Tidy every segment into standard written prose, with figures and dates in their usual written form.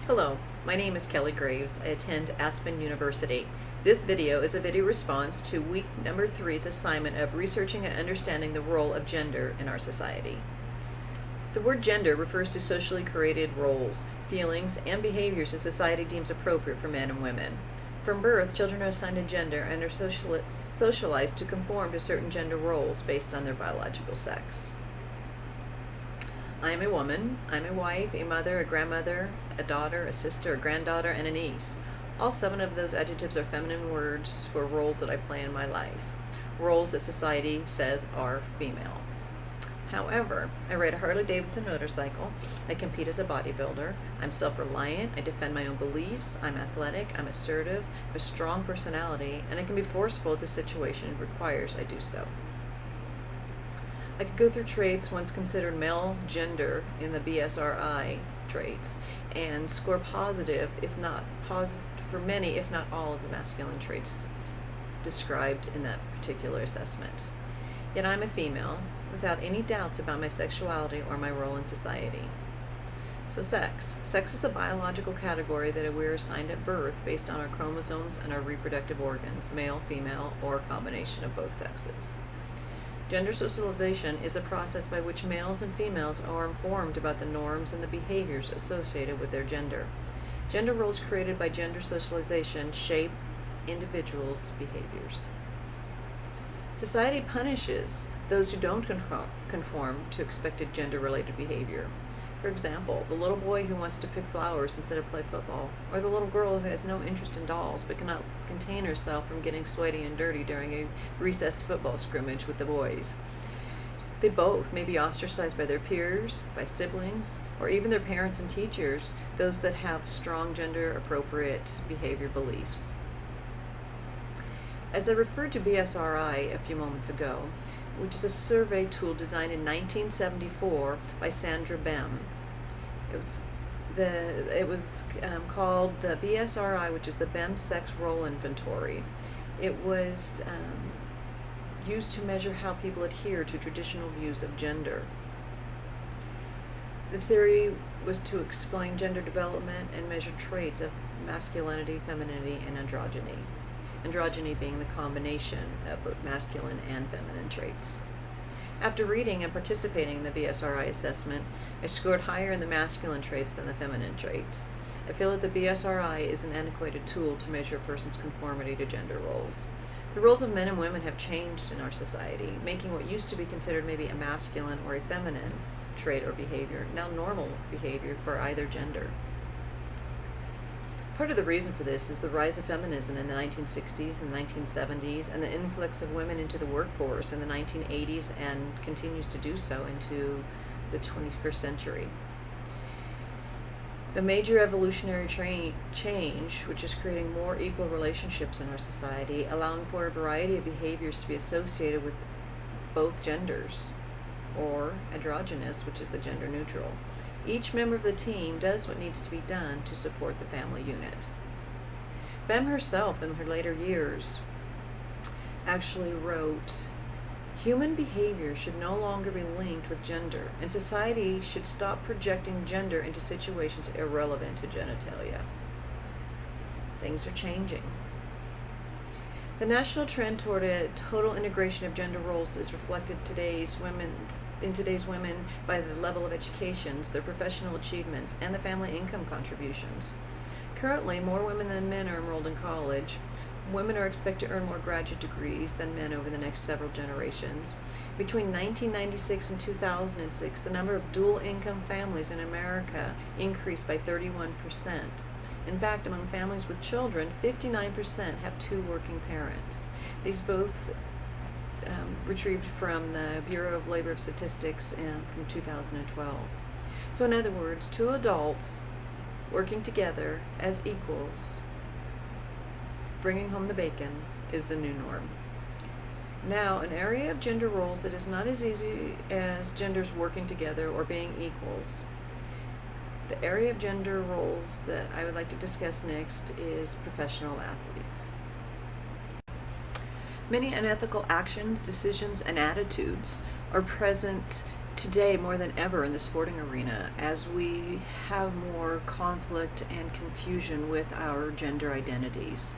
Hello, my name is Kelly Graves. I attend Aspen University. This video is a video response to week number 3's assignment of researching and understanding the role of gender in our society. The word gender refers to socially created roles, feelings, and behaviors that society deems appropriate for men and women. From birth, children are assigned a gender and are socialized to conform to certain gender roles based on their biological sex. I am a woman. I'm a wife, a mother, a grandmother, a daughter, a sister, a granddaughter, and a niece. All 7 of those adjectives are feminine words for roles that I play in my life, roles that society says are female. However, I ride a Harley-Davidson motorcycle, I compete as a bodybuilder, I'm self-reliant, I defend my own beliefs, I'm athletic, I'm assertive, I have a strong personality, and I can be forceful if the situation requires I do so. I could go through traits once considered male gender in the BSRI traits and score positive, if not positive, for many, if not all of the masculine traits described in that particular assessment. Yet I'm a female without any doubts about my sexuality or my role in society. So sex. Sex is a biological category that we're assigned at birth based on our chromosomes and our reproductive organs, male, female, or a combination of both sexes. Gender socialization is a process by which males and females are informed about the norms and the behaviors associated with their gender. Gender roles created by gender socialization shape individuals' behaviors. Society punishes those who don't conform to expected gender-related behavior. For example, the little boy who wants to pick flowers instead of play football, or the little girl who has no interest in dolls but cannot contain herself from getting sweaty and dirty during a recess football scrimmage with the boys. They both may be ostracized by their peers, by siblings, or even their parents and teachers, those that have strong gender-appropriate behavior beliefs. As I referred to BSRI a few moments ago, which is a survey tool designed in 1974 by Sandra Bem. It was called the BSRI, which is the Bem Sex Role Inventory. It was used to measure how people adhere to traditional views of gender. The theory was to explain gender development and measure traits of masculinity, femininity, and androgyny. Androgyny being the combination of both masculine and feminine traits. After reading and participating in the BSRI assessment, I scored higher in the masculine traits than the feminine traits. I feel that the BSRI is an antiquated tool to measure a person's conformity to gender roles. The roles of men and women have changed in our society, making what used to be considered maybe a masculine or a feminine trait or behavior now normal behavior for either gender. Part of the reason for this is the rise of feminism in the 1960s and 1970s and the influx of women into the workforce in the 1980s and continues to do so into the 21st century. The major evolutionary change, which is creating more equal relationships in our society, allowing for a variety of behaviors to be associated with both genders, or androgynous, which is the gender neutral. Each member of the team does what needs to be done to support the family unit. Bem herself, in her later years, actually wrote, "Human behavior should no longer be linked with gender, and society should stop projecting gender into situations irrelevant to genitalia." Things are changing. The national trend toward a total integration of gender roles is reflected in today's women by the level of educations, their professional achievements, and the family income contributions. Currently, more women than men are enrolled in college. Women are expected to earn more graduate degrees than men over the next several generations. Between 1996 and 2006, the number of dual income families in America increased by 31%. In fact, among families with children, 59% have 2 working parents. These both retrieved from the Bureau of Labor Statistics from 2012. So in other words, 2 adults working together as equals, bringing home the bacon, is the new norm. Now, an area of gender roles that is not as easy as genders working together or being equals. The area of gender roles that I would like to discuss next is professional athletes. Many unethical actions, decisions, and attitudes are present today more than ever in the sporting arena, as we have more conflict and confusion with our gender identities.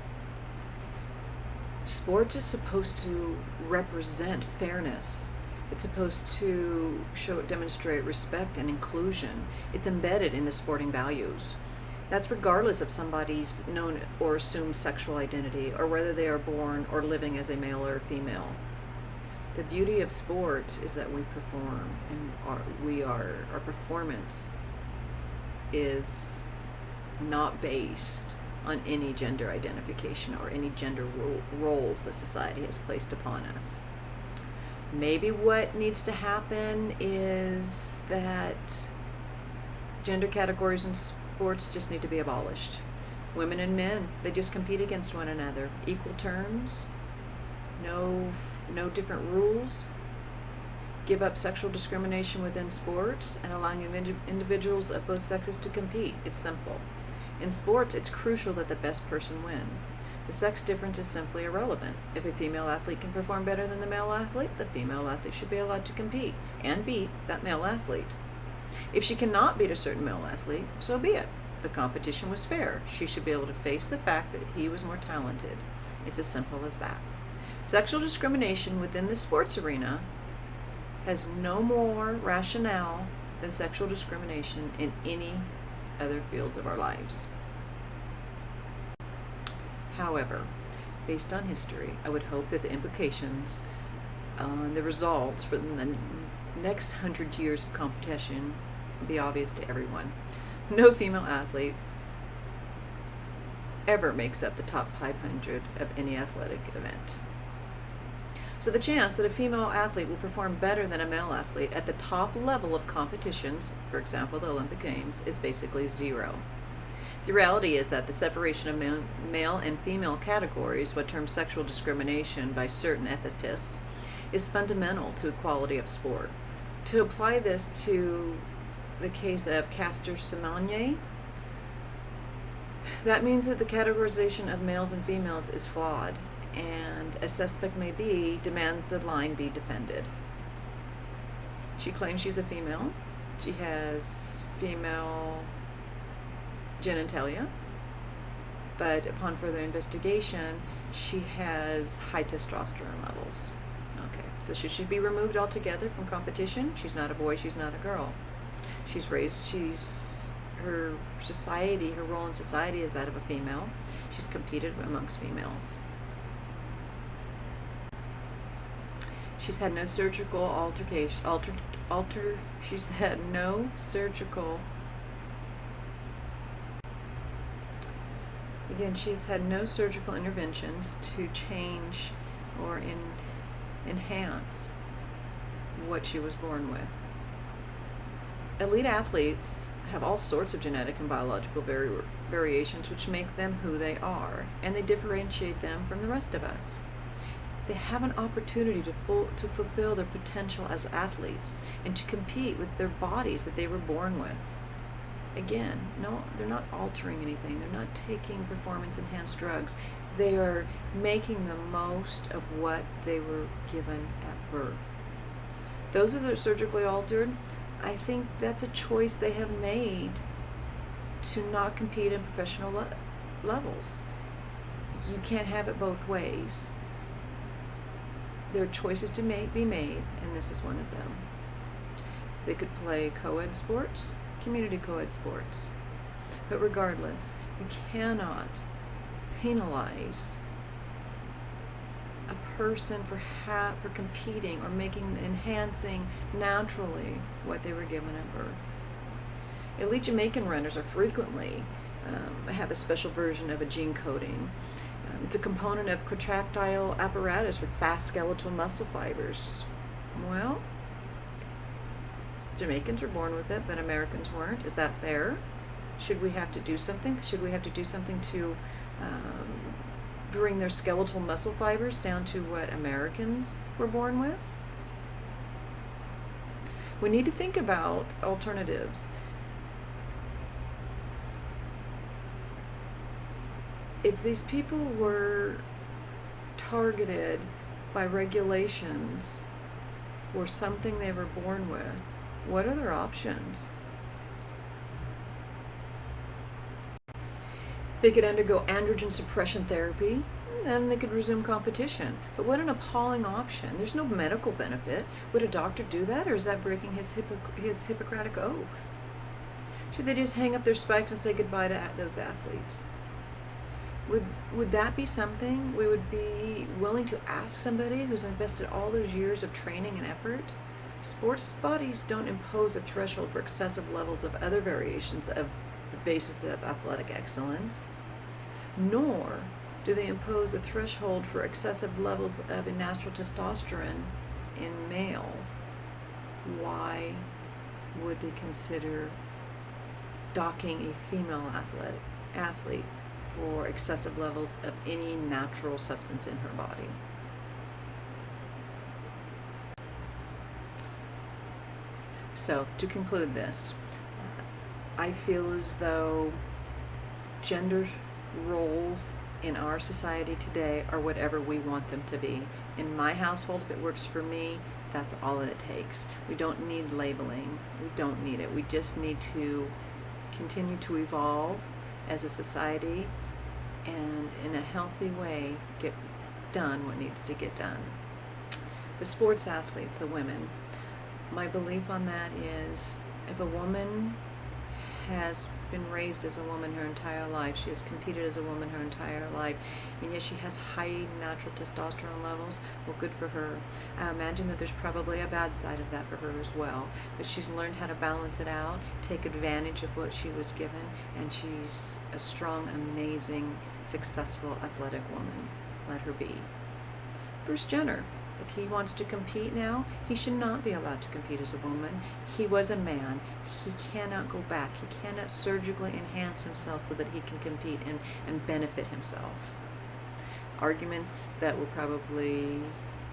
Sports is supposed to represent fairness. It's supposed to demonstrate respect and inclusion. It's embedded in the sporting values. That's regardless of somebody's known or assumed sexual identity, or whether they are born or living as a male or a female. The beauty of sports is that we perform, and our performance is not based on any gender identification or any gender roles that society has placed upon us. Maybe what needs to happen is that gender categories in sports just need to be abolished. Women and men, they just compete against one another. Equal terms, no different rules. Give up sexual discrimination within sports and allowing individuals of both sexes to compete. It's simple. In sports, it's crucial that the best person win. The sex difference is simply irrelevant. If a female athlete can perform better than the male athlete, the female athlete should be allowed to compete and beat that male athlete. If she cannot beat a certain male athlete, so be it. The competition was fair. She should be able to face the fact that he was more talented. It's as simple as that. Sexual discrimination within the sports arena has no more rationale than sexual discrimination in any other fields of our lives. However, based on history, I would hope that the implications on the results for the next 100 years of competition be obvious to everyone. No female athlete ever makes up the top 500 of any athletic event. So the chance that a female athlete will perform better than a male athlete at the top level of competitions, for example the Olympic Games, is basically zero. The reality is that the separation of male and female categories, what termed sexual discrimination by certain ethicists, is fundamental to equality of sport. To apply this to the case of Caster Semenya, that means that the categorization of males and females is flawed, and as suspect may be, demands the line be defended. She claims she's a female. She has female genitalia, but upon further investigation, she has high testosterone levels. Okay, so she should be removed altogether from competition. She's not a boy, she's not a girl. Her role in society is that of a female. She's competed amongst females. She's had no surgical she's had no surgical interventions to change or enhance what she was born with. Elite athletes have all sorts of genetic and biological variations which make them who they are, and they differentiate them from the rest of us. They have an opportunity to fulfill their potential as athletes and to compete with their bodies that they were born with. Again, no, they're not altering anything. They're not taking performance-enhanced drugs. They are making the most of what they were given at birth. Those that are surgically altered, I think that's a choice they have made to not compete in professional levels. You can't have it both ways. There are choices to be made, and this is one of them. They could play co-ed sports, community co-ed sports. But regardless, you cannot penalize a person for competing or enhancing naturally what they were given at birth. Elite Jamaican runners are frequently have a special version of a gene coding. It's a component of contractile apparatus for fast skeletal muscle fibers. Well, Jamaicans were born with it, but Americans weren't. Is that fair? Should we have to do something? Should we have to do something to bring their skeletal muscle fibers down to what Americans were born with? We need to think about alternatives. If these people were targeted by regulations for something they were born with, what are their options? They could undergo androgen suppression therapy, and they could resume competition. But what an appalling option. There's no medical benefit. Would a doctor do that, or is that breaking his Hippocratic oath? Should they just hang up their spikes and say goodbye to those athletes? Would that be something we would be willing to ask somebody who's invested all those years of training and effort? Sports bodies don't impose a threshold for excessive levels of other variations of the basis of athletic excellence, nor do they impose a threshold for excessive levels of natural testosterone in males. Why would they consider docking a female athlete for excessive levels of any natural substance in her body? So, to conclude this, I feel as though gender roles in our society today are whatever we want them to be. In my household, if it works for me, that's all it takes. We don't need labeling. We don't need it. We just need to continue to evolve as a society and in a healthy way get done what needs to get done. The sports athletes, the women, my belief on that is if a woman has been raised as a woman her entire life, she has competed as a woman her entire life, and yet she has high natural testosterone levels, well, good for her. I imagine that there's probably a bad side of that for her as well, but she's learned how to balance it out, take advantage of what she was given, and she's a strong, amazing, successful, athletic woman. Let her be. Bruce Jenner, if he wants to compete now, he should not be allowed to compete as a woman. He was a man. He cannot go back. He cannot surgically enhance himself so that he can compete and benefit himself. Arguments that will probably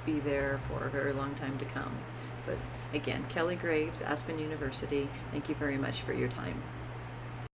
be there for a very long time to come. But again, Kelly Graves, Aspen University, thank you very much for your time.